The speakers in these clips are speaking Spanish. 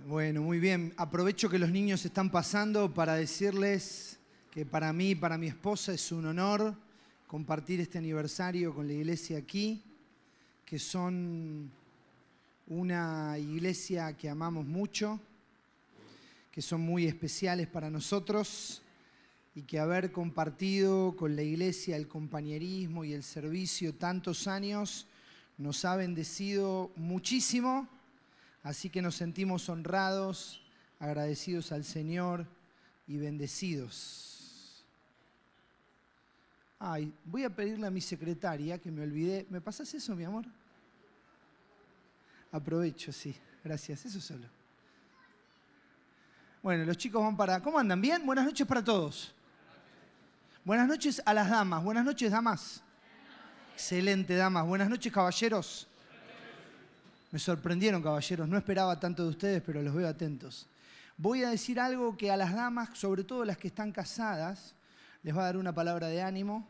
Bueno, muy bien. Aprovecho que los niños están pasando para decirles que para mí y para mi esposa es un honor compartir este aniversario con la iglesia aquí, que son una iglesia que amamos mucho, que son muy especiales para nosotros y que haber compartido con la iglesia el compañerismo y el servicio tantos años nos ha bendecido muchísimo. Así que nos sentimos honrados, agradecidos al Señor y bendecidos. Ay, voy a pedirle a mi secretaria, que me olvidé. ¿Me pasas eso, mi amor? Aprovecho, sí. Gracias, eso solo. Bueno, los chicos van para... ¿Cómo andan? ¿Bien? Buenas noches para todos. Buenas noches a las damas. Buenas noches, damas. Excelente, damas. Buenas noches, caballeros. Me sorprendieron, caballeros. No esperaba tanto de ustedes, pero los veo atentos. Voy a decir algo que a las damas, sobre todo las que están casadas, les va a dar una palabra de ánimo.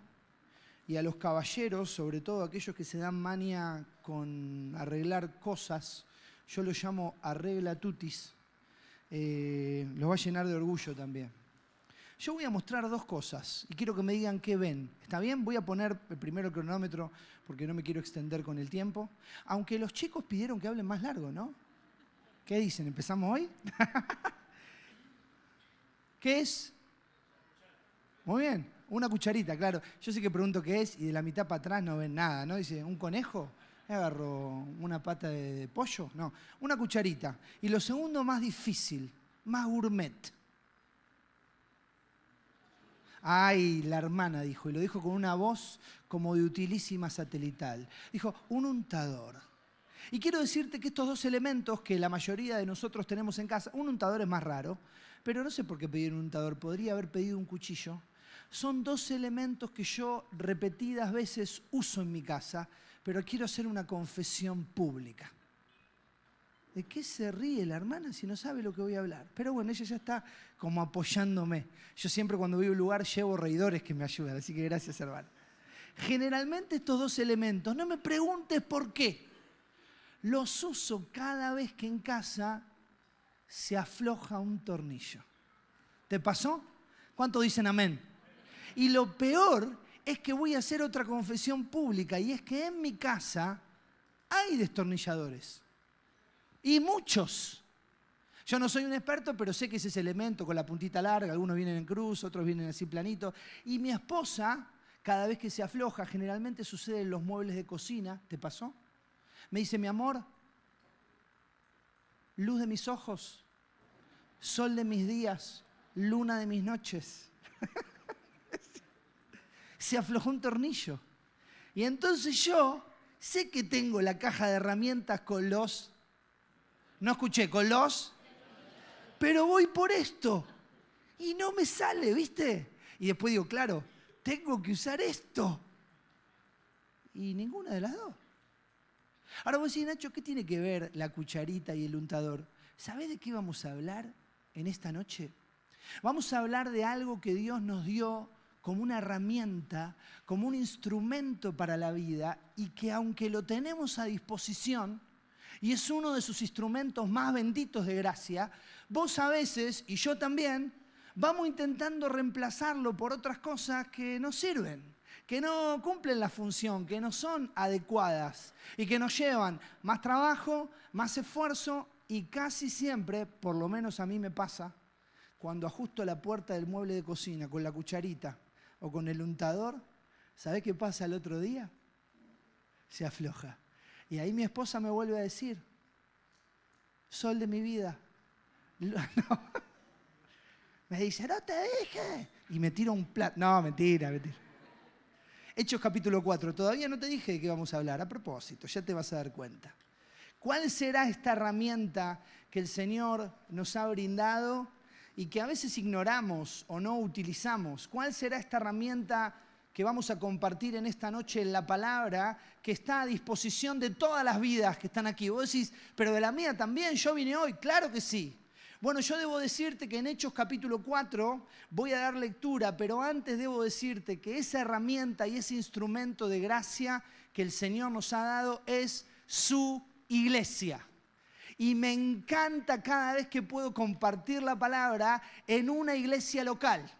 Y a los caballeros, sobre todo aquellos que se dan maña con arreglar cosas, yo lo llamo arreglatutis, los va a llenar de orgullo también. Yo voy a mostrar dos cosas y quiero que me digan qué ven. ¿Está bien? Voy a poner primero el cronómetro porque no me quiero extender con el tiempo. Aunque los chicos pidieron que hablen más largo, ¿no? ¿Qué dicen? ¿Empezamos hoy? ¿Qué es? Muy bien, una cucharita, claro. Yo sé que pregunto qué es y de la mitad para atrás no ven nada, ¿no? Dice, ¿un conejo? ¿Agarro una pata de pollo? No, una cucharita. Y lo segundo más difícil, más gourmet. Ay, la hermana dijo, y lo dijo con una voz como de utilísima satelital. Dijo, un untador. Y quiero decirte que estos dos elementos que la mayoría de nosotros tenemos en casa, un untador es más raro, pero no sé por qué pedir un untador, podría haber pedido un cuchillo. Son dos elementos que yo repetidas veces uso en mi casa, pero quiero hacer una confesión pública. ¿De qué se ríe la hermana si no sabe lo que voy a hablar? Pero bueno, ella ya está como apoyándome. Yo siempre cuando voy a un lugar llevo reidores que me ayudan, así que gracias, hermana. Generalmente estos dos elementos, no me preguntes por qué, los uso cada vez que en casa se afloja un tornillo. ¿Te pasó? ¿Cuántos dicen amén? Y lo peor es que voy a hacer otra confesión pública y es que en mi casa hay destornilladores. Y muchos. Yo no soy un experto, pero sé que es ese elemento con la puntita larga. Algunos vienen en cruz, otros vienen así planito. Y mi esposa, cada vez que se afloja, generalmente sucede en los muebles de cocina. ¿Te pasó? Me dice, mi amor, luz de mis ojos, sol de mis días, luna de mis noches. Se aflojó un tornillo. Y entonces yo sé que tengo la caja de herramientas con los... No escuché, con los... Pero voy por esto. Y no me sale, ¿viste? Y después digo, claro, tengo que usar esto. Y ninguna de las dos. Ahora vos decís, Nacho, ¿qué tiene que ver la cucharita y el untador? ¿Sabés de qué vamos a hablar en esta noche? Vamos a hablar de algo que Dios nos dio como una herramienta, como un instrumento para la vida y que aunque lo tenemos a disposición, y es uno de sus instrumentos más benditos de gracia, vos a veces, y yo también, vamos intentando reemplazarlo por otras cosas que no sirven, que no cumplen la función, que no son adecuadas y que nos llevan más trabajo, más esfuerzo y casi siempre, por lo menos a mí me pasa, cuando ajusto la puerta del mueble de cocina con la cucharita o con el untador, ¿sabés qué pasa el otro día? Se afloja. Y ahí mi esposa me vuelve a decir, sol de mi vida. No. Me dice, no te dije. Y me tira un plato. No, mentira. Hechos capítulo 4. Todavía no te dije de qué vamos a hablar. A propósito, ya te vas a dar cuenta. ¿Cuál será esta herramienta que el Señor nos ha brindado y que a veces ignoramos o no utilizamos? ¿Cuál será esta herramienta que vamos a compartir en esta noche en la palabra que está a disposición de todas las vidas que están aquí? Vos decís, pero de la mía también, yo vine hoy. Claro que sí. Bueno, yo debo decirte que en Hechos capítulo 4 voy a dar lectura, pero antes debo decirte que esa herramienta y ese instrumento de gracia que el Señor nos ha dado es su iglesia. y me encanta cada vez que puedo compartir la palabra en una iglesia local.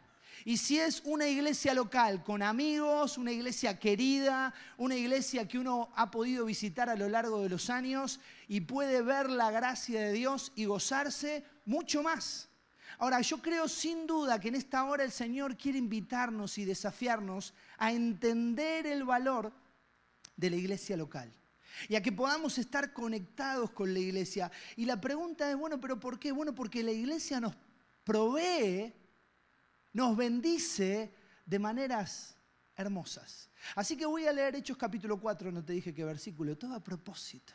Y si es una iglesia local con amigos, una iglesia querida, una iglesia que uno ha podido visitar a lo largo de los años y puede ver la gracia de Dios y gozarse mucho más. Ahora, yo creo sin duda que en esta hora el Señor quiere invitarnos y desafiarnos a entender el valor de la iglesia local y a que podamos estar conectados con la iglesia. Y la pregunta es, bueno, ¿pero por qué? Bueno, porque la iglesia nos provee, nos bendice de maneras hermosas. Así que voy a leer Hechos capítulo 4, no te dije qué versículo, todo a propósito.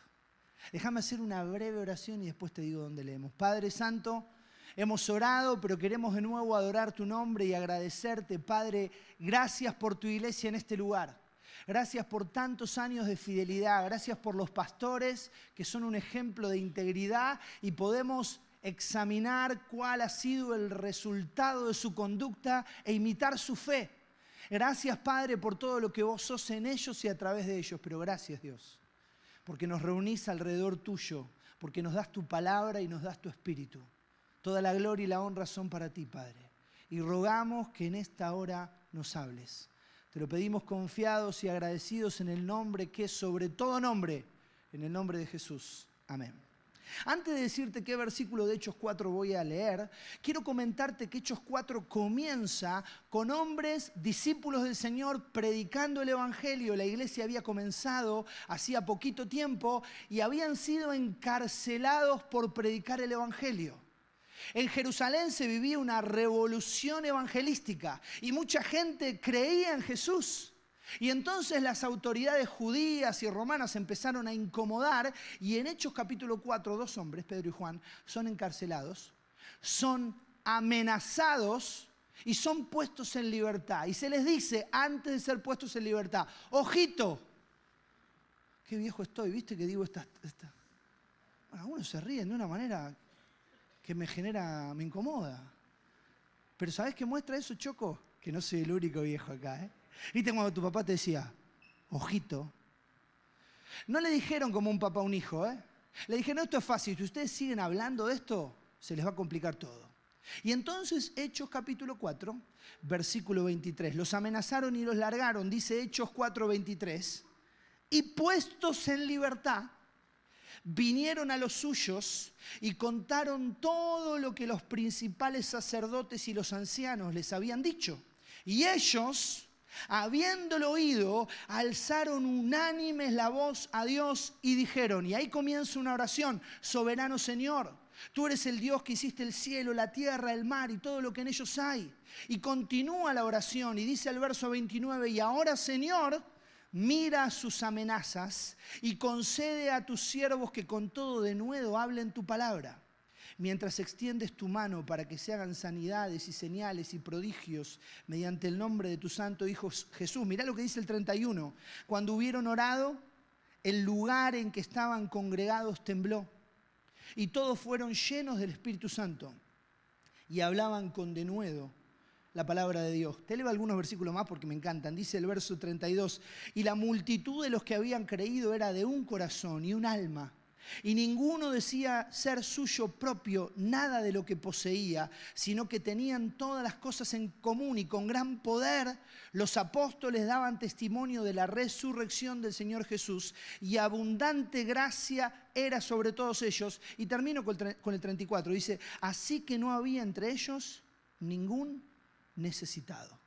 Déjame hacer una breve oración y después te digo dónde leemos. Padre Santo, hemos orado, pero queremos de nuevo adorar tu nombre y agradecerte, Padre. Gracias por tu iglesia en este lugar. Gracias por tantos años de fidelidad. Gracias por los pastores que son un ejemplo de integridad y podemos examinar cuál ha sido el resultado de su conducta e imitar su fe. Gracias, Padre, por todo lo que vos sos en ellos y a través de ellos. Pero gracias, Dios, porque nos reunís alrededor tuyo, porque nos das tu palabra y nos das tu espíritu. Toda la gloria y la honra son para ti, Padre. Y rogamos que en esta hora nos hables. Te lo pedimos confiados y agradecidos en el nombre que es sobre todo nombre, en el nombre de Jesús. Amén. Antes de decirte qué versículo de Hechos 4 voy a leer, quiero comentarte que Hechos 4 comienza con hombres, discípulos del Señor, predicando el Evangelio. La iglesia había comenzado hacía poquito tiempo y habían sido encarcelados por predicar el Evangelio. En Jerusalén se vivía una revolución evangelística y mucha gente creía en Jesús. Y entonces las autoridades judías y romanas empezaron a incomodar y en Hechos capítulo 4, 2 hombres, Pedro y Juan, son encarcelados, son amenazados y son puestos en libertad. Y se les dice, antes de ser puestos en libertad, ojito, qué viejo estoy, ¿viste que digo esta? Bueno, algunos se ríen de una manera que me incomoda. Pero ¿sabés qué muestra eso, Choco? Que no soy el único viejo acá, ¿eh? ¿Viste cuando tu papá te decía, ojito? No le dijeron como un papá a un hijo, ¿eh? Le dijeron, esto es fácil, si ustedes siguen hablando de esto, se les va a complicar todo. Y entonces, Hechos capítulo 4, versículo 23, los amenazaron y los largaron, dice Hechos 4, 23, y puestos en libertad, vinieron a los suyos y contaron todo lo que los principales sacerdotes y los ancianos les habían dicho. Y ellos, habiéndolo oído, alzaron unánimes la voz a Dios y dijeron, y ahí comienza una oración, soberano Señor, tú eres el Dios que hiciste el cielo, la tierra, el mar y todo lo que en ellos hay. Y continúa la oración y dice el verso 29, y ahora Señor, mira sus amenazas y concede a tus siervos que con todo denuedo hablen tu palabra. Mientras extiendes tu mano para que se hagan sanidades y señales y prodigios mediante el nombre de tu santo Hijo Jesús. Mirá lo que dice el 31. Cuando hubieron orado, el lugar en que estaban congregados tembló y todos fueron llenos del Espíritu Santo y hablaban con denuedo la palabra de Dios. Te leo algunos versículos más porque me encantan. Dice el verso 32. Y la multitud de los que habían creído era de un corazón y un alma. Y ninguno decía ser suyo propio nada de lo que poseía, sino que tenían todas las cosas en común y con gran poder los apóstoles daban testimonio de la resurrección del Señor Jesús y abundante gracia era sobre todos ellos. Y termino con el 34. Dice, así que no había entre ellos ningún necesitado.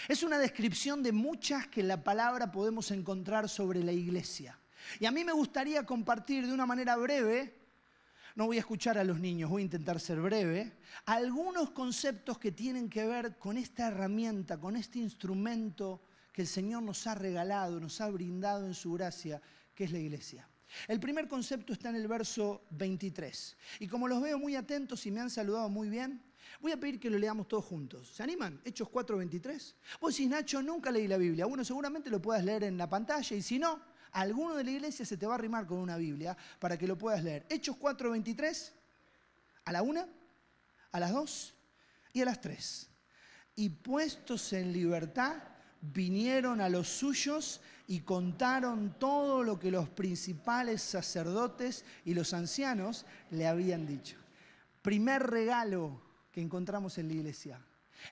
Es una descripción de muchas que en la palabra podemos encontrar sobre la iglesia. Y a mí me gustaría compartir de una manera breve, no voy a escuchar a los niños, voy a intentar ser breve, algunos conceptos que tienen que ver con esta herramienta, con este instrumento que el Señor nos ha regalado, nos ha brindado en su gracia, que es la iglesia. El primer concepto está en el verso 23. Y como los veo muy atentos y me han saludado muy bien, voy a pedir que lo leamos todos juntos. ¿Se animan? Hechos 4, 23. Vos decís, Nacho, nunca leí la Biblia. Bueno, seguramente lo puedas leer en la pantalla y si no, alguno de la iglesia se te va a arrimar con una Biblia para que lo puedas leer. Hechos 4, 23, a la 1, a las 2 y a las 3. Y puestos en libertad, vinieron a los suyos y contaron todo lo que los principales sacerdotes y los ancianos le habían dicho. Primer regalo que encontramos en la iglesia.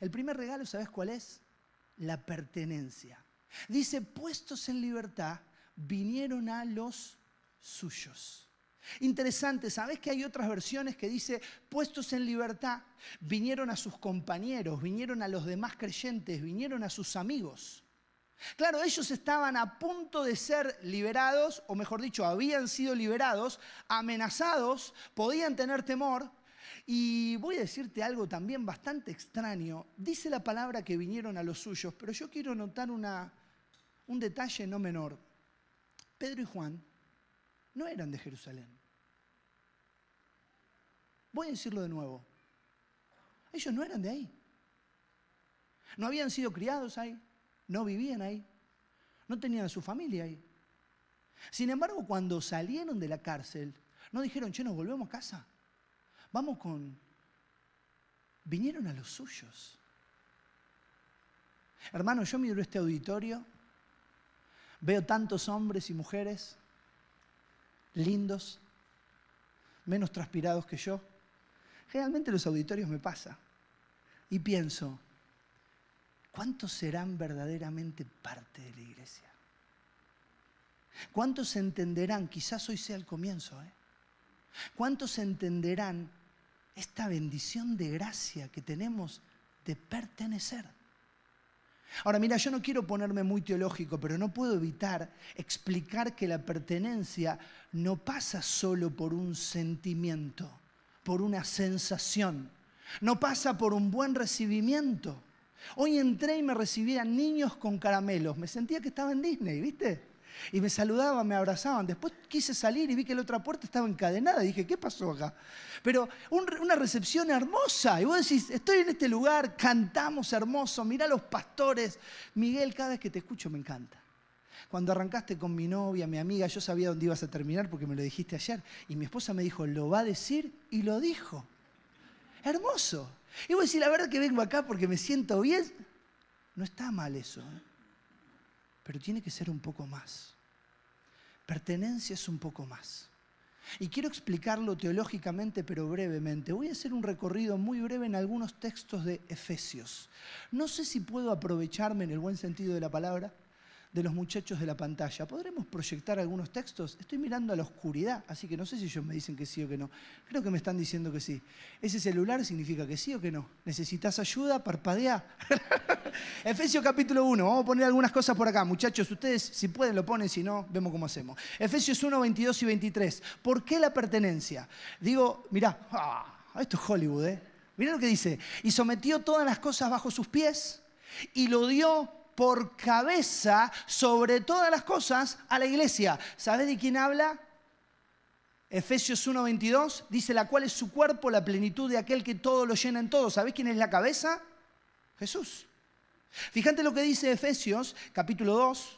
El primer regalo, ¿sabes cuál es? La pertenencia. Dice, puestos en libertad, vinieron a los suyos. Interesante, ¿sabes que hay otras versiones que dice, puestos en libertad, vinieron a sus compañeros, vinieron a los demás creyentes, vinieron a sus amigos? Claro, ellos estaban a punto de ser liberados, o mejor dicho, habían sido liberados, amenazados, podían tener temor. Y voy a decirte algo también bastante extraño. Dice la palabra que vinieron a los suyos, pero yo quiero notar un detalle no menor. Pedro y Juan no eran de Jerusalén. Voy a decirlo de nuevo. Ellos no eran de ahí. No habían sido criados ahí. No vivían ahí. No tenían a su familia ahí. Sin embargo, cuando salieron de la cárcel, no dijeron, che, nos volvemos a casa. Vinieron a los suyos. Hermano, yo miro este auditorio, veo tantos hombres y mujeres lindos, menos transpirados que yo. Realmente los auditorios me pasa. Y pienso, ¿cuántos serán verdaderamente parte de la iglesia? ¿Cuántos entenderán? Quizás hoy sea el comienzo, ¿cuántos entenderán esta bendición de gracia que tenemos de pertenecer? Ahora, mira, yo no quiero ponerme muy teológico, pero no puedo evitar explicar que la pertenencia no pasa solo por un sentimiento, por una sensación. No pasa por un buen recibimiento. Hoy entré y me recibían niños con caramelos. Me sentía que estaba en Disney, ¿viste? Y me saludaban, me abrazaban. Después quise salir y vi que la otra puerta estaba encadenada. Dije, ¿qué pasó acá? Pero una recepción hermosa. Y vos decís, estoy en este lugar, cantamos hermoso, mirá los pastores. Miguel, cada vez que te escucho me encanta. Cuando arrancaste con mi novia, mi amiga, yo sabía dónde ibas a terminar porque me lo dijiste ayer. Y mi esposa me dijo, lo va a decir, y lo dijo. Hermoso. Y vos decís, la verdad que vengo acá porque me siento bien. No está mal eso, pero tiene que ser un poco más. Pertenencia es un poco más. Y quiero explicarlo teológicamente, pero brevemente. Voy a hacer un recorrido muy breve en algunos textos de Efesios. No sé si puedo aprovecharme, en el buen sentido de la palabra, de los muchachos de la pantalla. ¿Podremos proyectar algunos textos? Estoy mirando a la oscuridad, así que no sé si ellos me dicen que sí o que no. Creo que me están diciendo que sí. ¿Ese celular significa que sí o que no? ¿Necesitas ayuda? Parpadea. Efesios capítulo 1. Vamos a poner algunas cosas por acá. Muchachos, ustedes si pueden lo ponen, si no, vemos cómo hacemos. Efesios 1, 22 y 23. ¿Por qué la pertenencia? Digo, mirá, esto es Hollywood, Mirá lo que dice. Y sometió todas las cosas bajo sus pies y lo dio por cabeza sobre todas las cosas a la iglesia. ¿Sabés de quién habla? Efesios 1:22 dice, la cual es su cuerpo, la plenitud de aquel que todo lo llena en todo. ¿Sabés quién es la cabeza? Jesús. Fíjate lo que dice Efesios, capítulo 2.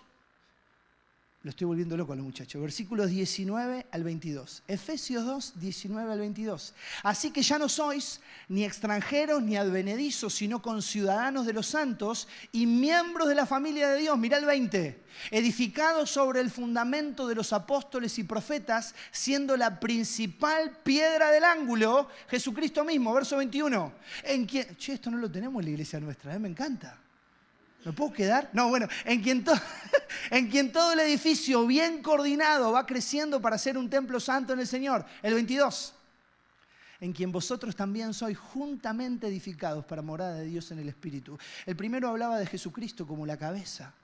Lo estoy volviendo loco a los muchachos. Versículos 19 al 22. Efesios 2, 19 al 22. Así que ya no sois ni extranjeros ni advenedizos, sino conciudadanos de los santos y miembros de la familia de Dios. Mirá el 20. Edificados sobre el fundamento de los apóstoles y profetas, siendo la principal piedra del ángulo, Jesucristo mismo. Verso 21. En quien... Che, esto no lo tenemos en la iglesia nuestra, me encanta. ¿Me puedo quedar? No, bueno, en quien todo el edificio bien coordinado va creciendo para ser un templo santo en el Señor. El 22. En quien vosotros también sois juntamente edificados para morada de Dios en el Espíritu. El primero hablaba de Jesucristo como la cabeza.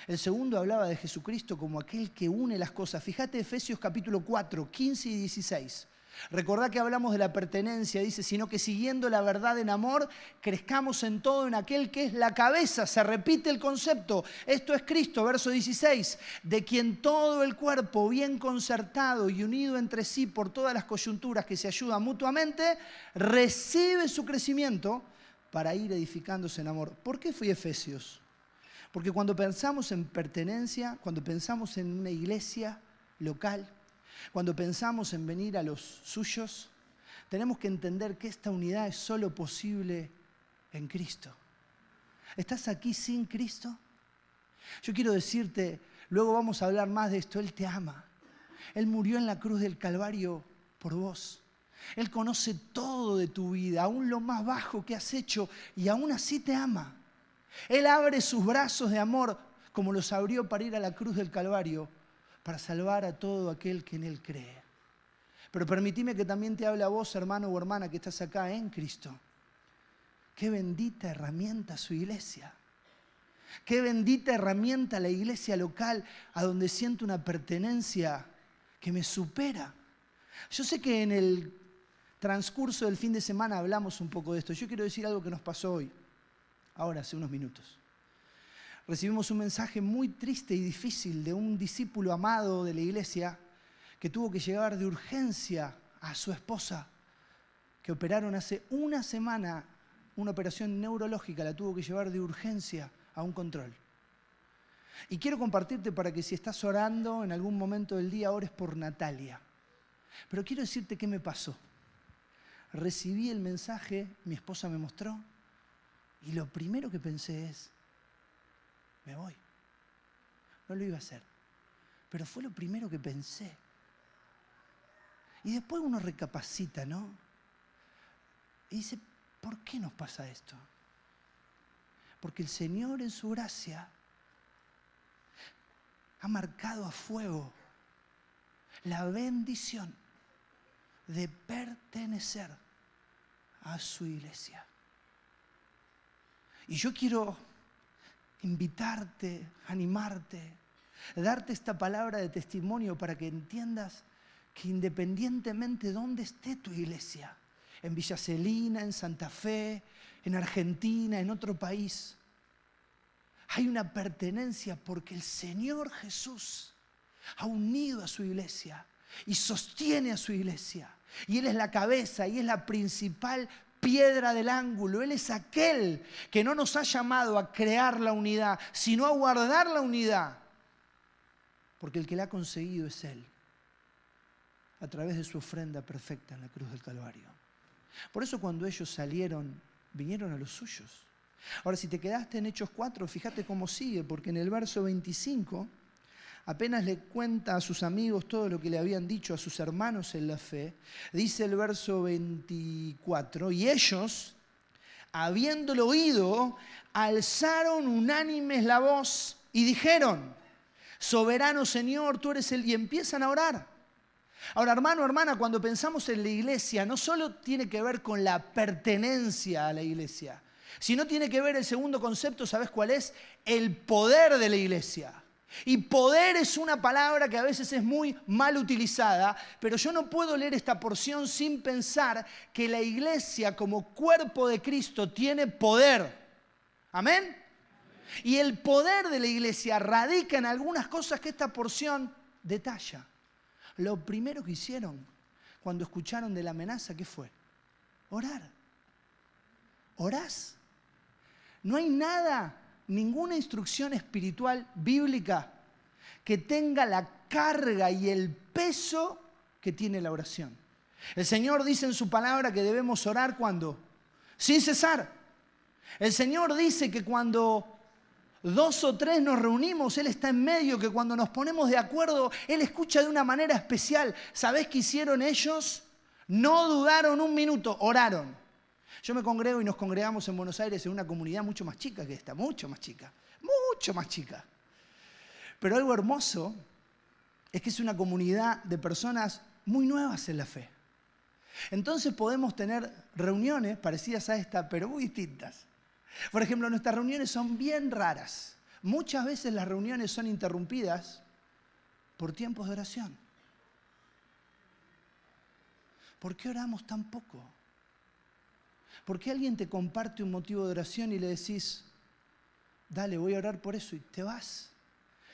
El segundo hablaba de Jesucristo como aquel que une las cosas. Fíjate Efesios capítulo 4, 15 y 16. Recordá que hablamos de la pertenencia, dice, sino que siguiendo la verdad en amor, crezcamos en todo en aquel que es la cabeza. Se repite el concepto. Esto es Cristo, verso 16, de quien todo el cuerpo bien concertado y unido entre sí por todas las coyunturas que se ayudan mutuamente, recibe su crecimiento para ir edificándose en amor. ¿Por qué fui a Efesios? Porque cuando pensamos en pertenencia, cuando pensamos en una iglesia local, cuando pensamos en venir a los suyos, tenemos que entender que esta unidad es solo posible en Cristo. ¿Estás aquí sin Cristo? Yo quiero decirte, luego vamos a hablar más de esto, Él te ama. Él murió en la cruz del Calvario por vos. Él conoce todo de tu vida, aún lo más bajo que has hecho, y aún así te ama. Él abre sus brazos de amor como los abrió para ir a la cruz del Calvario, para salvar a todo aquel que en Él cree. Pero permitime que también te hable a vos, hermano o hermana, que estás acá en Cristo. Qué bendita herramienta su iglesia. Qué bendita herramienta la iglesia local, a donde siento una pertenencia que me supera. Yo sé que en el transcurso del fin de semana hablamos un poco de esto. Yo quiero decir algo que nos pasó hoy, ahora, hace unos minutos. Recibimos un mensaje muy triste y difícil de un discípulo amado de la iglesia que tuvo que llevar de urgencia a su esposa, que operaron hace una semana, una operación neurológica, la tuvo que llevar de urgencia a un control. Y quiero compartirte para que si estás orando en algún momento del día, ores por Natalia. Pero quiero decirte qué me pasó. Recibí el mensaje, mi esposa me mostró, y lo primero que pensé es, me voy. No lo iba a hacer, pero fue lo primero que pensé. Y después uno recapacita, ¿no? Y dice, ¿por qué nos pasa esto? Porque el Señor en su gracia ha marcado a fuego la bendición de pertenecer a su iglesia. Y yo quiero invitarte, animarte, darte esta palabra de testimonio para que entiendas que independientemente de dónde esté tu iglesia, en Villa Celina, en Santa Fe, en Argentina, en otro país, hay una pertenencia porque el Señor Jesús ha unido a su iglesia y sostiene a su iglesia. Y Él es la cabeza y es la principal piedra del ángulo. Él es aquel que no nos ha llamado a crear la unidad, sino a guardar la unidad. Porque el que la ha conseguido es Él, a través de su ofrenda perfecta en la cruz del Calvario. Por eso cuando ellos salieron, vinieron a los suyos. Ahora, si te quedaste en Hechos 4, fíjate cómo sigue, porque en el verso 25, apenas le cuenta a sus amigos todo lo que le habían dicho a sus hermanos en la fe, dice el verso 24, y ellos, habiéndolo oído, alzaron unánimes la voz y dijeron, soberano Señor, tú eres el... Y empiezan a orar. Ahora, hermano, hermana, cuando pensamos en la iglesia, no solo tiene que ver con la pertenencia a la iglesia, sino tiene que ver el segundo concepto, ¿sabes cuál es? El poder de la iglesia. Y poder es una palabra que a veces es muy mal utilizada, pero yo no puedo leer esta porción sin pensar que la iglesia como cuerpo de Cristo tiene poder. ¿Amén? Y el poder de la iglesia radica en algunas cosas que esta porción detalla. Lo primero que hicieron cuando escucharon de la amenaza, ¿qué fue? Orar. ¿Orás? No hay nada, ninguna instrucción espiritual bíblica que tenga la carga y el peso que tiene la oración. El Señor dice en su palabra que debemos orar ¿cuándo? Sin cesar. El Señor dice que cuando 2 o 3 nos reunimos, Él está en medio, que cuando nos ponemos de acuerdo, Él escucha de una manera especial. ¿Sabés qué hicieron ellos? No dudaron un minuto, oraron. Yo me congrego y nos congregamos en Buenos Aires en una comunidad mucho más chica que esta, mucho más chica, mucho más chica. Pero algo hermoso es que es una comunidad de personas muy nuevas en la fe. Entonces podemos tener reuniones parecidas a esta, pero muy distintas. Por ejemplo, nuestras reuniones son bien raras. Muchas veces las reuniones son interrumpidas por tiempos de oración. ¿Por qué oramos tan poco? ¿Por qué alguien te comparte un motivo de oración y le decís, dale, voy a orar por eso, y te vas?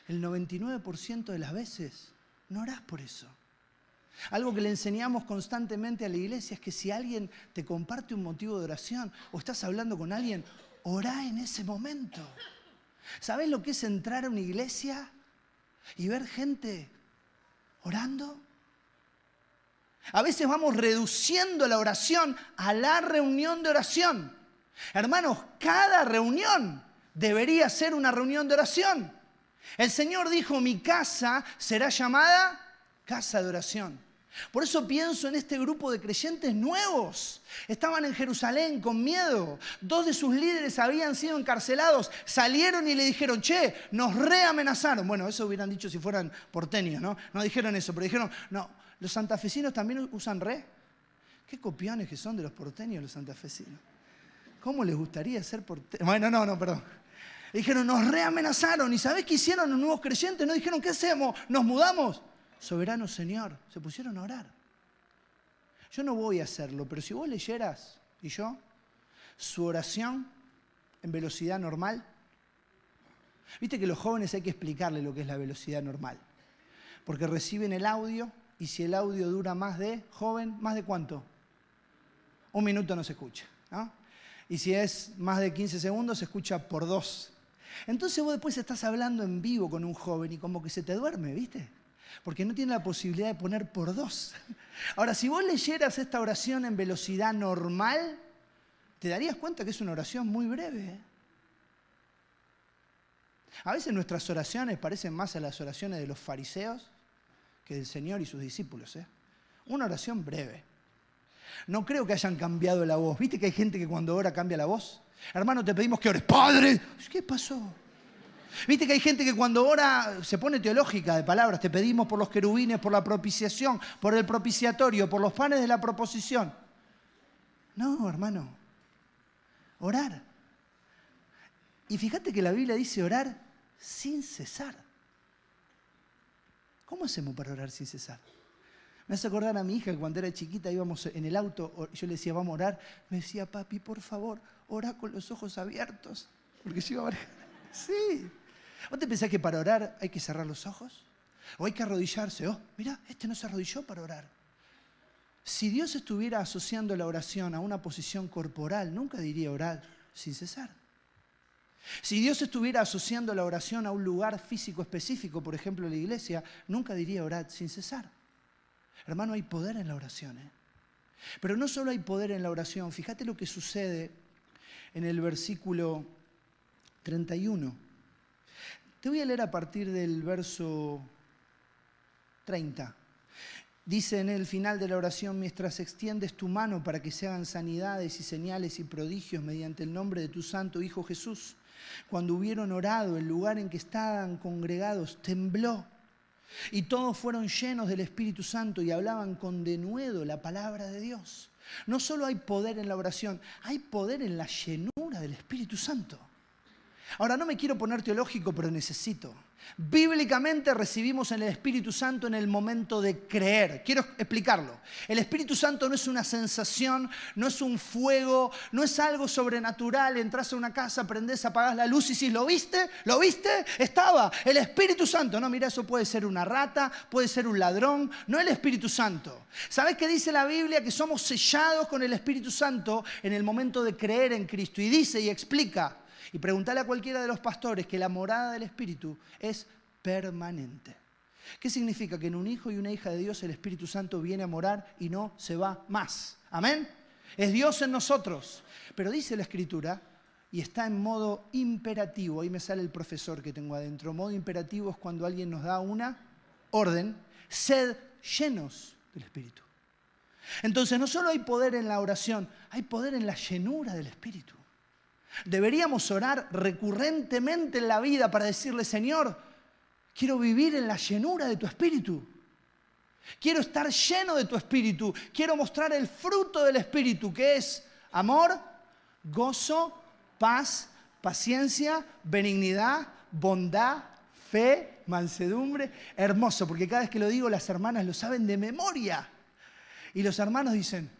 El 99% de las veces no orás por eso. Algo que le enseñamos constantemente a la iglesia es que si alguien te comparte un motivo de oración o estás hablando con alguien, orá en ese momento. ¿Sabés lo que es entrar a una iglesia y ver gente orando? A veces vamos reduciendo la oración a la reunión de oración. Hermanos, cada reunión debería ser una reunión de oración. El Señor dijo, mi casa será llamada casa de oración. Por eso pienso en este grupo de creyentes nuevos. Estaban en Jerusalén con miedo. 2 de sus líderes habían sido encarcelados. Salieron y le dijeron, che, nos reamenazaron. Bueno, eso hubieran dicho si fueran porteños, ¿no? No dijeron eso, pero dijeron, no, los santafesinos también usan re. Qué copiones que son de los porteños los santafesinos. ¿Cómo les gustaría ser porteños? Bueno, no, perdón. Dijeron, nos reamenazaron. ¿Y sabés qué hicieron los nuevos creyentes? No dijeron, ¿qué hacemos? ¿Nos mudamos? Soberano Señor, se pusieron a orar. Yo no voy a hacerlo, pero si vos leyeras, y yo, su oración en velocidad normal. Viste que a los jóvenes hay que explicarle lo que es la velocidad normal. Porque reciben el audio, y si el audio dura más de, joven, ¿más de cuánto? 1 minuto no se escucha, ¿no? Y si es más de 15 segundos, se escucha por 2. Entonces vos después estás hablando en vivo con un joven y como que se te duerme, ¿viste? Porque no tiene la posibilidad de poner por 2. Ahora, si vos leyeras esta oración en velocidad normal, te darías cuenta que es una oración muy breve, ¿eh? A veces nuestras oraciones parecen más a las oraciones de los fariseos que del Señor y sus discípulos, ¿eh? Una oración breve. No creo que hayan cambiado la voz. ¿Viste que hay gente que cuando ora cambia la voz? Hermano, te pedimos que ores. ¡Padre! ¿Qué pasó? ¿Viste que hay gente que cuando ora se pone teológica de palabras? Te pedimos por los querubines, por la propiciación, por el propiciatorio, por los panes de la proposición. No, hermano. Orar. Y fíjate que la Biblia dice orar sin cesar. ¿Cómo hacemos para orar sin cesar? Me hace acordar a mi hija que cuando era chiquita íbamos en el auto, yo le decía, vamos a orar. Me decía, papi, por favor, ora con los ojos abiertos. Porque yo iba a orar. Sí. ¿Vos te pensás que para orar hay que cerrar los ojos? ¿O hay que arrodillarse? Oh, mirá, este no se arrodilló para orar. Si Dios estuviera asociando la oración a una posición corporal, nunca diría orar sin cesar. Si Dios estuviera asociando la oración a un lugar físico específico, por ejemplo la iglesia, nunca diría orar sin cesar. Hermano, hay poder en la oración, ¿eh? Pero no solo hay poder en la oración. Fíjate lo que sucede en el versículo 31. Te voy a leer a partir del verso 30. Dice en el final de la oración, mientras extiendes tu mano para que se hagan sanidades y señales y prodigios mediante el nombre de tu santo Hijo Jesús. Cuando hubieron orado, el lugar en que estaban congregados tembló y todos fueron llenos del Espíritu Santo y hablaban con denuedo la palabra de Dios. No solo hay poder en la oración, hay poder en la llenura del Espíritu Santo. Ahora, no me quiero poner teológico, pero necesito. Bíblicamente recibimos el Espíritu Santo en el momento de creer. Quiero explicarlo. El Espíritu Santo no es una sensación, no es un fuego, no es algo sobrenatural. Entras a una casa, prendés, apagás la luz y decís, ¿lo viste? ¿Lo viste? Estaba. El Espíritu Santo. No, mira, eso puede ser una rata, puede ser un ladrón, no el Espíritu Santo. ¿Sabés qué dice la Biblia? Que somos sellados con el Espíritu Santo en el momento de creer en Cristo. Y dice y explica. Y preguntale a cualquiera de los pastores que la morada del Espíritu es permanente. ¿Qué significa? Que en un hijo y una hija de Dios el Espíritu Santo viene a morar y no se va más. ¿Amén? Es Dios en nosotros. Pero dice la Escritura, y está en modo imperativo, ahí me sale el profesor que tengo adentro, modo imperativo es cuando alguien nos da una orden, sed llenos del Espíritu. Entonces no solo hay poder en la oración, hay poder en la llenura del Espíritu. Deberíamos orar recurrentemente en la vida para decirle, Señor, quiero vivir en la llenura de tu Espíritu. Quiero estar lleno de tu Espíritu. Quiero mostrar el fruto del Espíritu, que es amor, gozo, paz, paciencia, benignidad, bondad, fe, mansedumbre. Hermoso, porque cada vez que lo digo las hermanas lo saben de memoria. Y los hermanos dicen,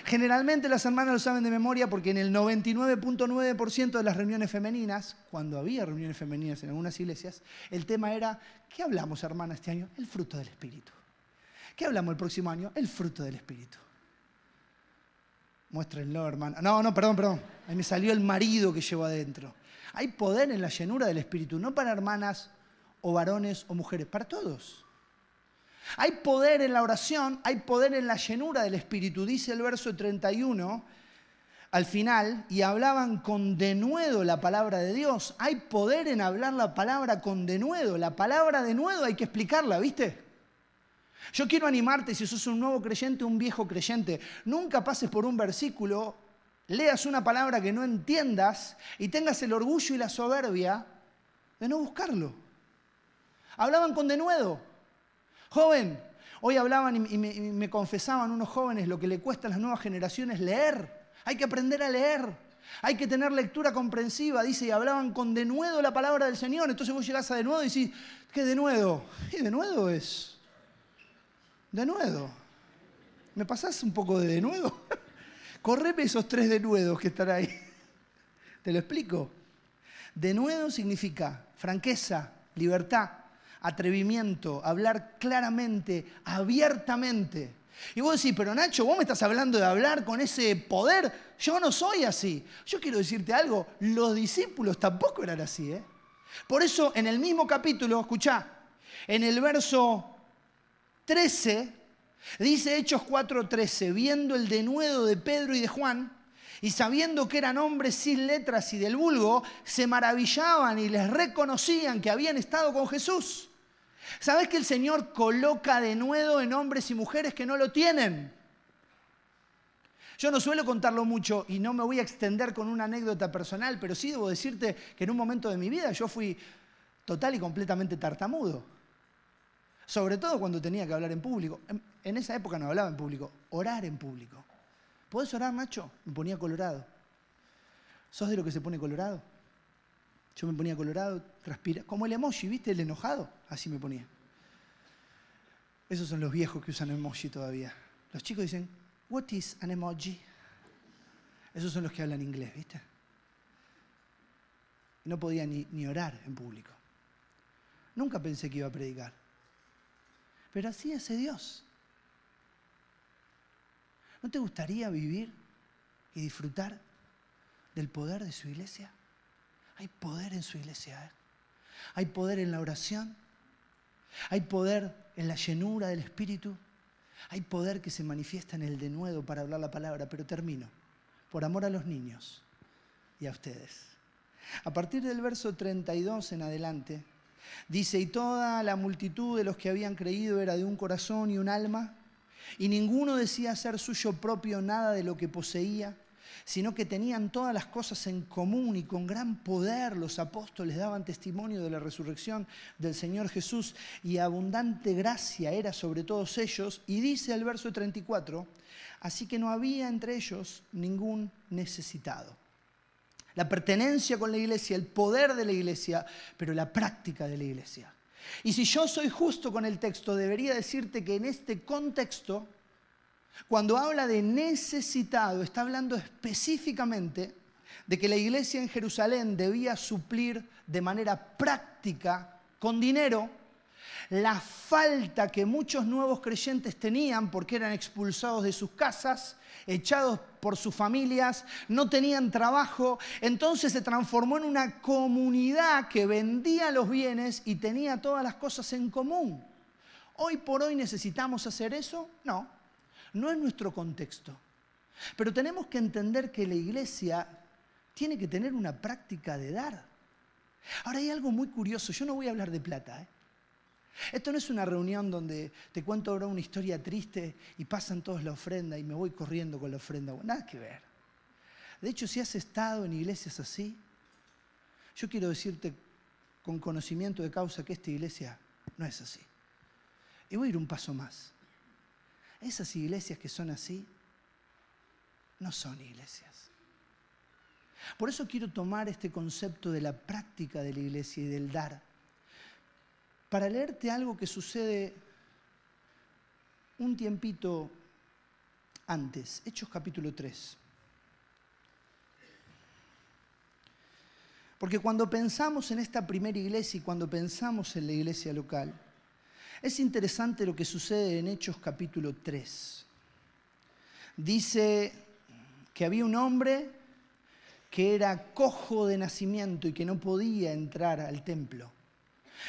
Generalmente las hermanas lo saben de memoria porque en el 99.9% de las reuniones femeninas, cuando había reuniones femeninas en algunas iglesias, el tema era, ¿qué hablamos, hermana, este año? El fruto del Espíritu. ¿Qué hablamos el próximo año? El fruto del Espíritu. Muéstrenlo, hermana. No, perdón. Ahí me salió el marido que llevo adentro. Hay poder en la llenura del Espíritu, no para hermanas o varones o mujeres, para todos. Hay poder en la oración, hay poder en la llenura del Espíritu. Dice el verso 31, al final y hablaban con denuedo la palabra de Dios. Hay poder en hablar la palabra con denuedo. La palabra denuedo hay que explicarla, ¿viste? Yo quiero animarte, si sos un nuevo creyente o un viejo creyente, nunca pases por un versículo, leas una palabra que no entiendas y tengas el orgullo y la soberbia de no buscarlo. Hablaban con denuedo. Joven, hoy hablaban y me confesaban unos jóvenes lo que le cuesta a las nuevas generaciones leer. Hay que aprender a leer. Hay que tener lectura comprensiva, dice, y hablaban con denuedo la palabra del Señor. Entonces vos llegás a denuedo y decís, ¿qué denuedo? ¿Qué denuedo es? Denuedo. ¿Me pasás un poco de denuedo? Correme esos 3 denuedos que están ahí. ¿Te lo explico? Denuedo significa franqueza, libertad, atrevimiento, hablar claramente, abiertamente. Y vos decís, pero Nacho, vos me estás hablando de hablar con ese poder. Yo no soy así. Yo quiero decirte algo, los discípulos tampoco eran así, ¿eh? Por eso en el mismo capítulo, escuchá, en el verso 13, dice Hechos 4:13, viendo el denuedo de Pedro y de Juan, y sabiendo que eran hombres sin letras y del vulgo, se maravillaban y les reconocían que habían estado con Jesús. ¿Sabés que el Señor coloca denuedo en hombres y mujeres que no lo tienen? Yo no suelo contarlo mucho y no me voy a extender con una anécdota personal, pero sí debo decirte que en un momento de mi vida yo fui total y completamente tartamudo. Sobre todo cuando tenía que hablar en público. En esa época no hablaba en público, orar en público. ¿Podés orar, Nacho? Me ponía colorado. ¿Sos de lo que se pone colorado? Yo me ponía colorado, transpiraba, como el emoji, ¿viste? El enojado, así me ponía. Esos son los viejos que usan emoji todavía. Los chicos dicen, what is an emoji? Esos son los que hablan inglés, ¿viste? No podía ni orar en público. Nunca pensé que iba a predicar. Pero así es Dios. ¿No te gustaría vivir y disfrutar del poder de su iglesia? Hay poder en su iglesia, ¿eh? Hay poder en la oración. Hay poder en la llenura del Espíritu. Hay poder que se manifiesta en el denuedo para hablar la palabra. Pero termino. Por amor a los niños y a ustedes. A partir del verso 32 en adelante, dice, y toda la multitud de los que habían creído era de un corazón y un alma, y ninguno decía ser suyo propio nada de lo que poseía, sino que tenían todas las cosas en común y con gran poder los apóstoles daban testimonio de la resurrección del Señor Jesús y abundante gracia era sobre todos ellos. Y dice el verso 34, así que no había entre ellos ningún necesitado. La pertenencia con la iglesia, el poder de la iglesia, pero la práctica de la iglesia. Y si yo soy justo con el texto, debería decirte que en este contexto, cuando habla de necesitado, está hablando específicamente de que la iglesia en Jerusalén debía suplir de manera práctica, con dinero, la falta que muchos nuevos creyentes tenían porque eran expulsados de sus casas, echados por sus familias, no tenían trabajo. Entonces se transformó en una comunidad que vendía los bienes y tenía todas las cosas en común. ¿Hoy por hoy necesitamos hacer eso? No. No es nuestro contexto. Pero tenemos que entender que la iglesia tiene que tener una práctica de dar. Ahora hay algo muy curioso. Yo no voy a hablar de plata, ¿eh? Esto no es una reunión donde te cuento ahora una historia triste y pasan todos la ofrenda y me voy corriendo con la ofrenda. Nada que ver. De hecho, si has estado en iglesias así, yo quiero decirte con conocimiento de causa que esta iglesia no es así. Y voy a ir un paso más. Esas iglesias que son así, no son iglesias. Por eso quiero tomar este concepto de la práctica de la iglesia y del dar, para leerte algo que sucede un tiempito antes, Hechos capítulo 3. Porque cuando pensamos en esta primera iglesia y cuando pensamos en la iglesia local, es interesante lo que sucede en Hechos capítulo 3. Dice que había un hombre que era cojo de nacimiento y que no podía entrar al templo.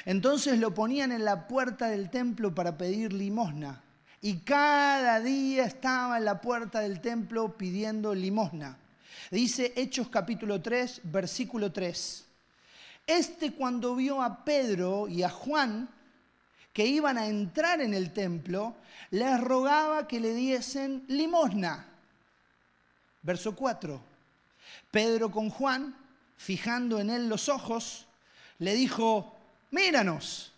Entonces lo ponían en la puerta del templo para pedir limosna. Y cada día estaba en la puerta del templo pidiendo limosna. Dice Hechos capítulo 3, versículo 3. Cuando vio a Pedro y a Juan que iban a entrar en el templo, les rogaba que le diesen limosna. Verso 4. Pedro con Juan, fijando en él los ojos, le dijo, míranos.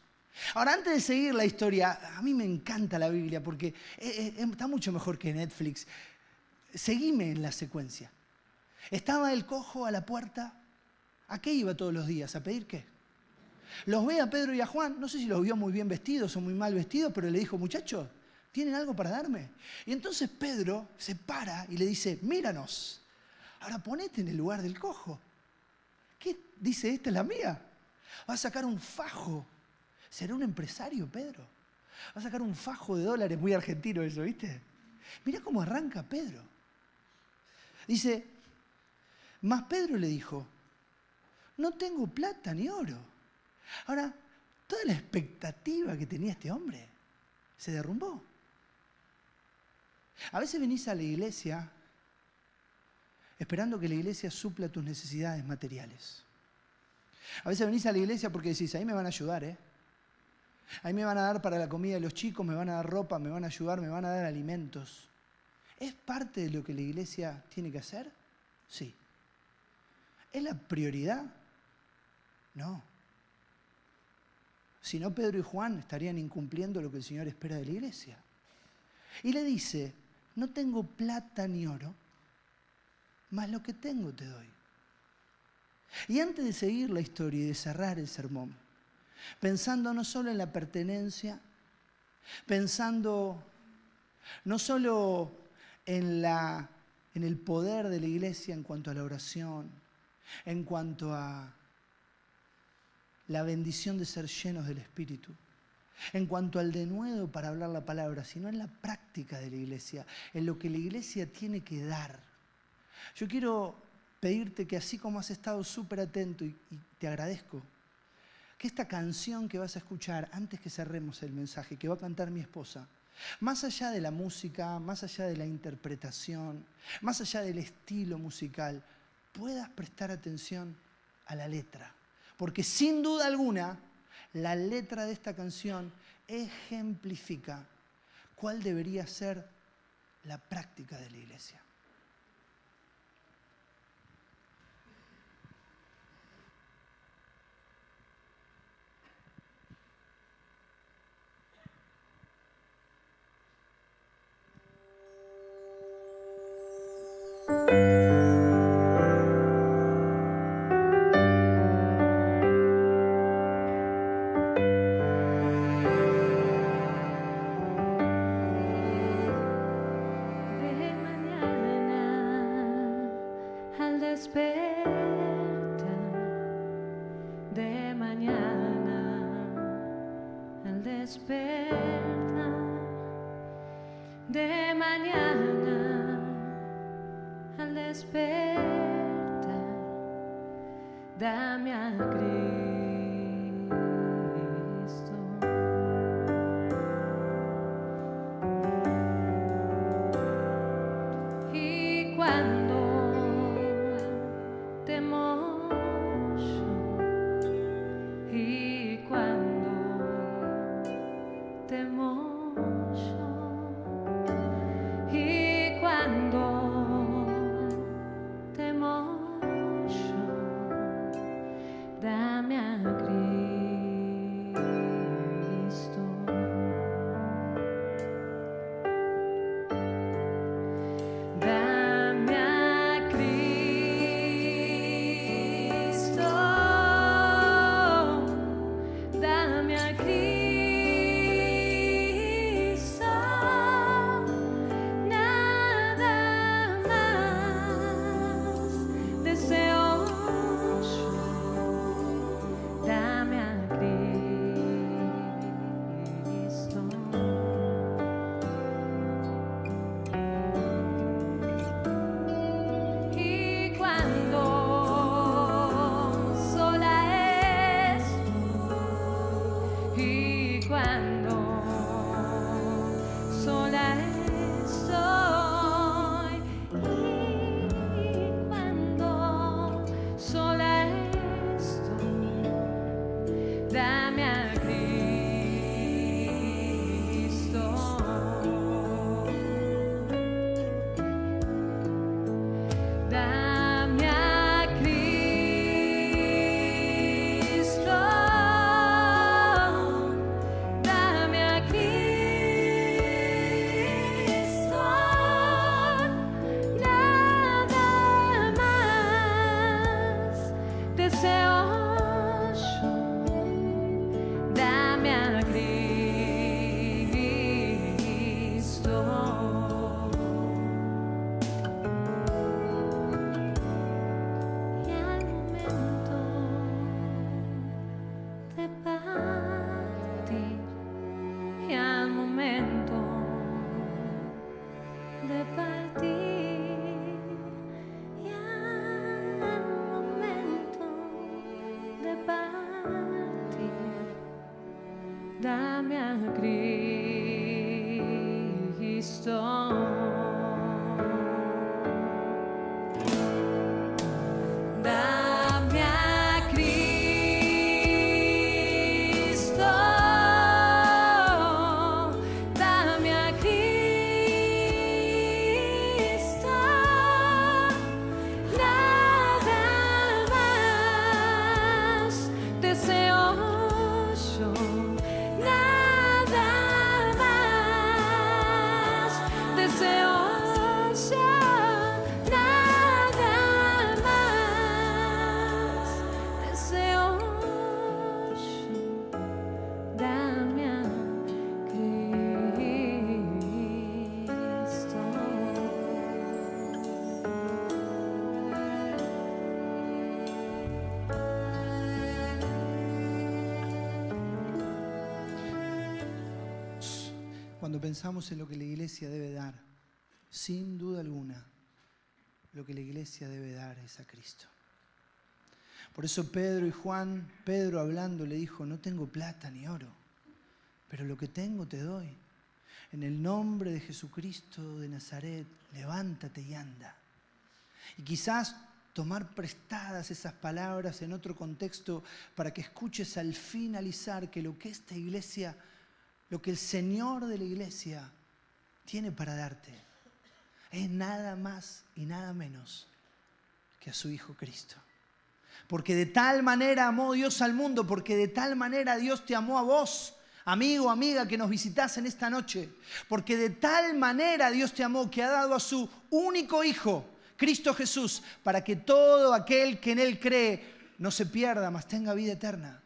Ahora, antes de seguir la historia, a mí me encanta la Biblia porque está mucho mejor que Netflix. Seguime en la secuencia. Estaba el cojo a la puerta. ¿A qué iba todos los días? ¿A pedir qué? Los ve a Pedro y a Juan. No sé si los vio muy bien vestidos o muy mal vestidos, pero le dijo, muchachos, ¿tienen algo para darme? Y entonces Pedro se para y le dice, míranos. Ahora ponete en el lugar del cojo. ¿Qué? Dice, esta es la mía. Va a sacar un fajo. ¿Será un empresario, Pedro? Va a sacar un fajo de dólares, muy argentino eso, ¿viste? Mira cómo arranca Pedro. Dice, mas Pedro le dijo, no tengo plata ni oro. Ahora, toda la expectativa que tenía este hombre se derrumbó. A veces venís a la iglesia esperando que la iglesia supla tus necesidades materiales. A veces venís a la iglesia porque decís, ahí me van a ayudar, ahí me van a dar para la comida de los chicos, me van a dar ropa, me van a ayudar, me van a dar alimentos. ¿Es parte de lo que la iglesia tiene que hacer? Sí. ¿Es la prioridad? No. Si no, Pedro y Juan estarían incumpliendo lo que el Señor espera de la iglesia. Y le dice, no tengo plata ni oro, mas lo que tengo te doy. Y antes de seguir la historia y de cerrar el sermón, pensando no solo en la pertenencia, pensando no solo en el poder de la iglesia en cuanto a la oración, en cuanto a la bendición de ser llenos del Espíritu, en cuanto al denuedo para hablar la palabra, sino en la práctica de la iglesia, en lo que la iglesia tiene que dar. Yo quiero pedirte que así como has estado súper atento y te agradezco, que esta canción que vas a escuchar antes que cerremos el mensaje, que va a cantar mi esposa, más allá de la música, más allá de la interpretación, más allá del estilo musical, puedas prestar atención a la letra. Porque sin duda alguna, la letra de esta canción ejemplifica cuál debería ser la práctica de la iglesia. De mañana al despertar, dame a Cristo. Y cuando temo yo, y cuando temo yo, y cuando temo yo, dame a dame a Cristo. Dame a Cristo, dame a Cristo, nada más deseo yo, nada más deseo yo. Cuando pensamos en lo que la iglesia debe dar, sin duda alguna, lo que la iglesia debe dar es a Cristo. Por eso Pedro hablando le dijo, no tengo plata ni oro, pero lo que tengo te doy. En el nombre de Jesucristo de Nazaret, levántate y anda. Y quizás tomar prestadas esas palabras en otro contexto para que escuches al finalizar que lo que esta iglesia, lo que el Señor de la iglesia tiene para darte, es nada más y nada menos que a su Hijo Cristo. Porque de tal manera amó Dios al mundo, porque de tal manera Dios te amó a vos, amigo, amiga, que nos visitás en esta noche. Porque de tal manera Dios te amó que ha dado a su único Hijo, Cristo Jesús, para que todo aquel que en Él cree no se pierda, mas tenga vida eterna.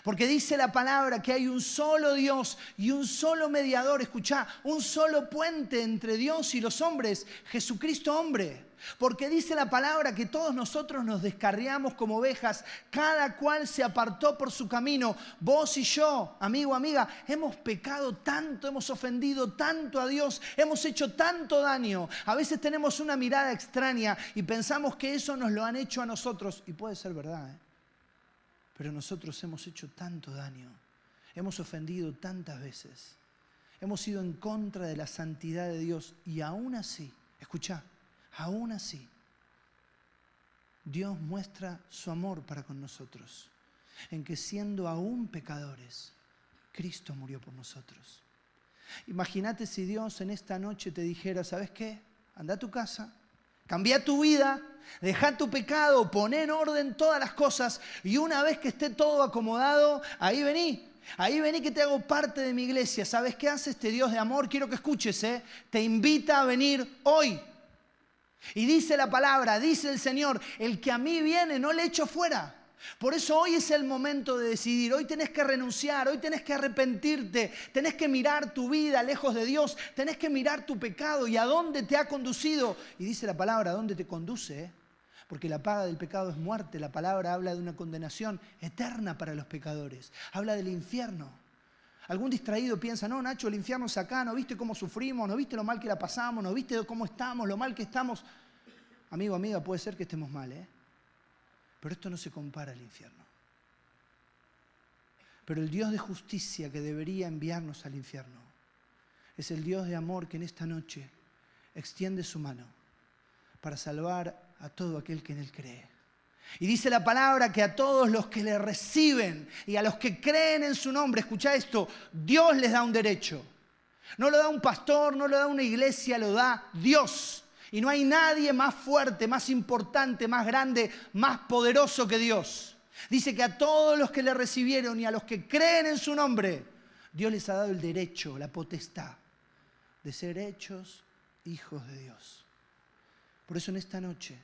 Porque dice la palabra que hay un solo Dios y un solo mediador, escuchá, un solo puente entre Dios y los hombres, Jesucristo hombre. Porque dice la palabra que todos nosotros nos descarriamos como ovejas, cada cual se apartó por su camino. Vos y yo, amigo, amiga, hemos pecado tanto, hemos ofendido tanto a Dios, hemos hecho tanto daño. A veces tenemos una mirada extraña y pensamos que eso nos lo han hecho a nosotros. Y puede ser verdad, ¿eh? Pero nosotros hemos hecho tanto daño, hemos ofendido tantas veces, hemos ido en contra de la santidad de Dios y aún así, escuchá, aún así, Dios muestra su amor para con nosotros, en que siendo aún pecadores, Cristo murió por nosotros. Imagínate si Dios en esta noche te dijera, ¿sabes qué? Anda a tu casa. Cambia tu vida, deja tu pecado, pon en orden todas las cosas y una vez que esté todo acomodado, ahí vení que te hago parte de mi iglesia. ¿Sabes qué hace este Dios de amor? Quiero que escuches, te invita a venir hoy. Y dice la palabra, dice el Señor, el que a mí viene no le echo fuera. Por eso hoy es el momento de decidir, hoy tenés que renunciar, hoy tenés que arrepentirte, tenés que mirar tu vida lejos de Dios, tenés que mirar tu pecado y a dónde te ha conducido. Y dice la palabra, ¿a dónde te conduce? Porque la paga del pecado es muerte, la palabra habla de una condenación eterna para los pecadores, habla del infierno. Algún distraído piensa, no Nacho, el infierno es acá, ¿no viste cómo sufrimos? ¿No viste lo mal que la pasamos? ¿No viste cómo estamos, lo mal que estamos? Amigo, amiga, puede ser que estemos mal, pero esto no se compara al infierno. Pero el Dios de justicia que debería enviarnos al infierno es el Dios de amor que en esta noche extiende su mano para salvar a todo aquel que en Él cree. Y dice la palabra que a todos los que le reciben y a los que creen en su nombre, escucha esto, Dios les da un derecho. No lo da un pastor, no lo da una iglesia, lo da Dios. Y no hay nadie más fuerte, más importante, más grande, más poderoso que Dios. Dice que a todos los que le recibieron y a los que creen en su nombre, Dios les ha dado el derecho, la potestad de ser hechos hijos de Dios. Por eso en esta noche,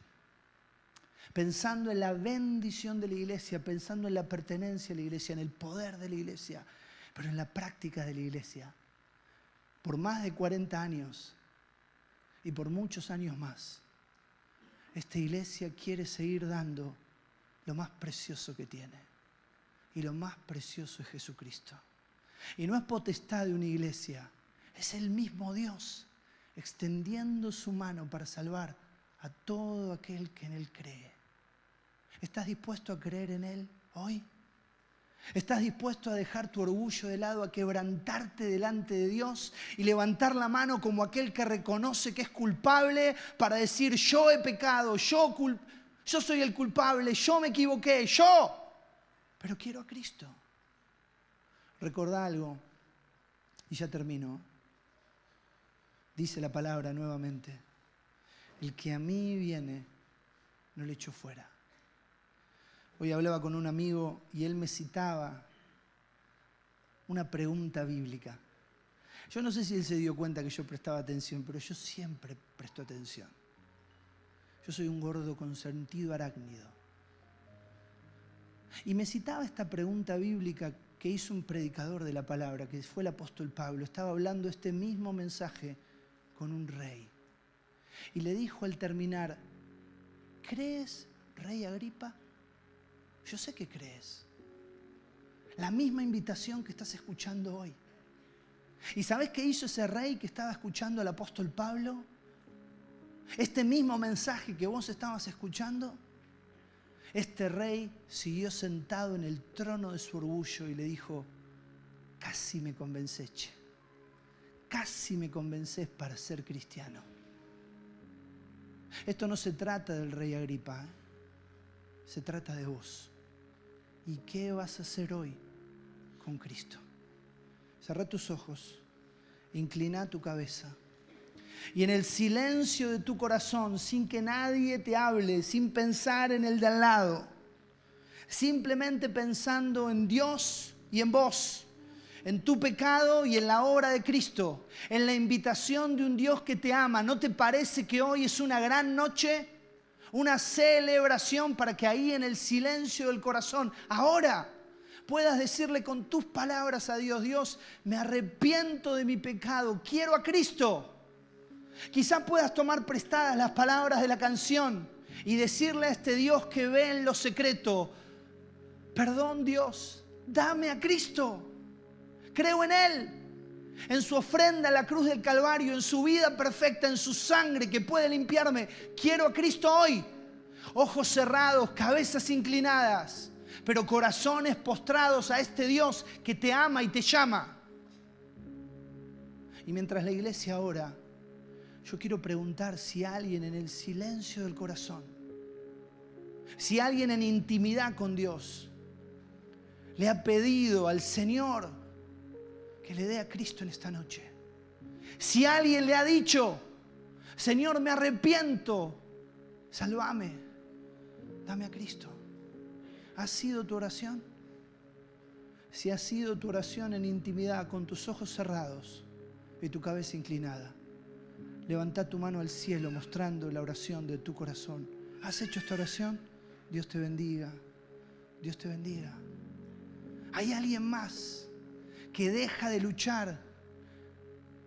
pensando en la bendición de la iglesia, pensando en la pertenencia a la iglesia, en el poder de la iglesia, pero en la práctica de la iglesia, por más de 40 años, y por muchos años más, esta iglesia quiere seguir dando lo más precioso que tiene. Y lo más precioso es Jesucristo. Y no es potestad de una iglesia, es el mismo Dios extendiendo su mano para salvar a todo aquel que en Él cree. ¿Estás dispuesto a creer en Él hoy? ¿Estás dispuesto a dejar tu orgullo de lado, a quebrantarte delante de Dios y levantar la mano como aquel que reconoce que es culpable para decir: yo he pecado, yo soy el culpable, yo me equivoqué, pero quiero a Cristo? Recordá algo, y ya termino. Dice la palabra nuevamente: el que a mí viene, no le echo fuera. Hoy hablaba con un amigo y él me citaba una pregunta bíblica. Yo no sé si él se dio cuenta que yo prestaba atención, pero yo siempre presto atención. Yo soy un gordo con sentido arácnido. Y me citaba esta pregunta bíblica que hizo un predicador de la palabra, que fue el apóstol Pablo. Estaba hablando este mismo mensaje con un rey. Y le dijo al terminar: ¿crees, rey Agripa? Yo sé que crees. La misma invitación que estás escuchando hoy. ¿Y sabes qué hizo ese rey que estaba escuchando al apóstol Pablo? Este mismo mensaje que vos estabas escuchando. Este rey siguió sentado en el trono de su orgullo y le dijo: casi me convencés, che. Casi me convencés para ser cristiano. Esto no se trata del rey Agripa, se trata de vos. ¿Y qué vas a hacer hoy con Cristo? Cerrá tus ojos, inclina tu cabeza y en el silencio de tu corazón, sin que nadie te hable, sin pensar en el de al lado, simplemente pensando en Dios y en vos, en tu pecado y en la obra de Cristo, en la invitación de un Dios que te ama. ¿No te parece que hoy es una gran noche? Una celebración para que ahí en el silencio del corazón, ahora, puedas decirle con tus palabras a Dios: Dios, me arrepiento de mi pecado, quiero a Cristo. Quizá puedas tomar prestadas las palabras de la canción y decirle a este Dios que ve en lo secreto: perdón, Dios, dame a Cristo. Creo en Él, en su ofrenda en la cruz del Calvario, en su vida perfecta, en su sangre que puede limpiarme. Quiero a Cristo hoy. Ojos cerrados, cabezas inclinadas, pero corazones postrados a este Dios que te ama y te llama. Y mientras la iglesia ora, yo quiero preguntar si alguien en el silencio del corazón, si alguien en intimidad con Dios le ha pedido al Señor que le dé a Cristo en esta noche. Si alguien le ha dicho: Señor, me arrepiento, sálvame, dame a Cristo. ¿Ha sido tu oración? Si ha sido tu oración en intimidad, con tus ojos cerrados y tu cabeza inclinada, levanta tu mano al cielo mostrando la oración de tu corazón. ¿Has hecho esta oración? Dios te bendiga. Dios te bendiga. ¿Hay alguien más que deja de luchar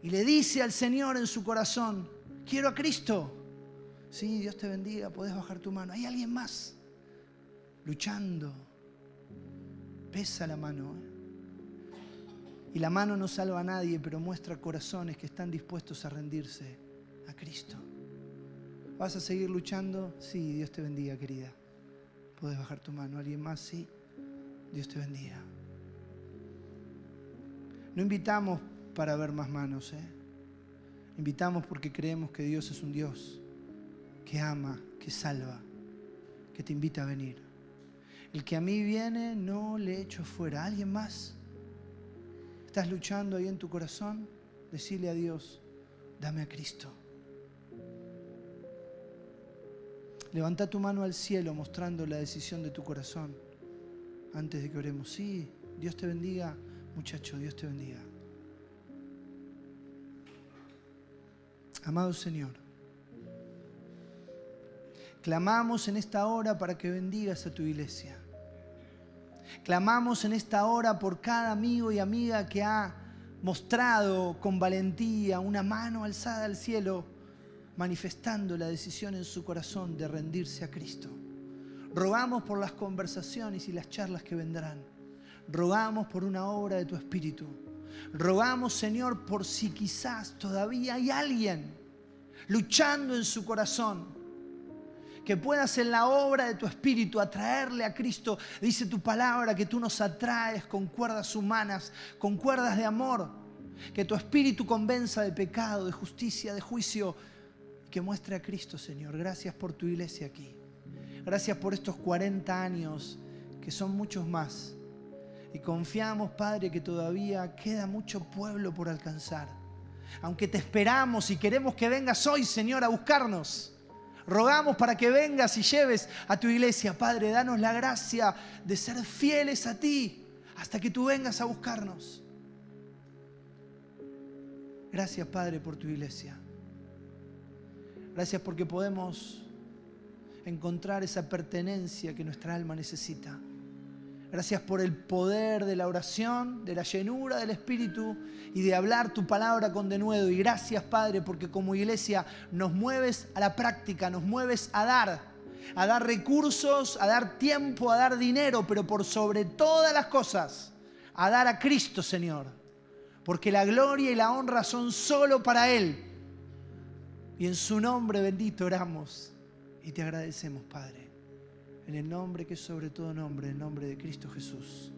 y le dice al Señor en su corazón: quiero a Cristo? Sí, Dios te bendiga, podés bajar tu mano. ¿Hay alguien más luchando? Pesa la mano, y la mano no salva a nadie, pero muestra corazones que están dispuestos a rendirse a Cristo. ¿Vas a seguir luchando? Sí, Dios te bendiga, querida. Podés bajar tu mano. ¿Alguien más? Sí, Dios te bendiga. No invitamos para ver más manos, Invitamos porque creemos que Dios es un Dios que ama, que salva, que te invita a venir. El que a mí viene, no le echo fuera. ¿Alguien más? ¿Estás luchando ahí en tu corazón? Decirle a Dios: dame a Cristo. Levanta tu mano al cielo mostrando la decisión de tu corazón antes de que oremos. Sí, Dios te bendiga, muchacho, Dios te bendiga. Amado Señor, clamamos en esta hora para que bendigas a tu iglesia. Clamamos en esta hora por cada amigo y amiga que ha mostrado con valentía una mano alzada al cielo, manifestando la decisión en su corazón de rendirse a Cristo. Rogamos por las conversaciones y las charlas que vendrán. Rogamos por una obra de tu Espíritu. Rogamos, Señor, por si quizás todavía hay alguien luchando en su corazón, Que puedas en la obra de tu Espíritu atraerle a Cristo. Dice tu palabra que tú nos atraes con cuerdas humanas, con cuerdas de amor. Que tu Espíritu convenza de pecado, de justicia, de juicio. Que muestre a Cristo, Señor. Gracias por tu iglesia aquí. Gracias por estos 40 años, que son muchos más. Y confiamos, Padre, que todavía queda mucho pueblo por alcanzar. Aunque te esperamos y queremos que vengas hoy, Señor, a buscarnos. Rogamos para que vengas y lleves a tu iglesia. Padre, danos la gracia de ser fieles a ti hasta que tú vengas a buscarnos. Gracias, Padre, por tu iglesia. Gracias porque podemos encontrar esa pertenencia que nuestra alma necesita. Gracias por el poder de la oración, de la llenura del Espíritu y de hablar tu palabra con denuedo. Y gracias, Padre, porque como iglesia nos mueves a la práctica, nos mueves a dar recursos, a dar tiempo, a dar dinero, pero por sobre todas las cosas, a dar a Cristo, Señor. Porque la gloria y la honra son solo para Él. Y en su nombre bendito oramos y te agradecemos, Padre. En el nombre que es sobre todo nombre, el nombre de Cristo Jesús.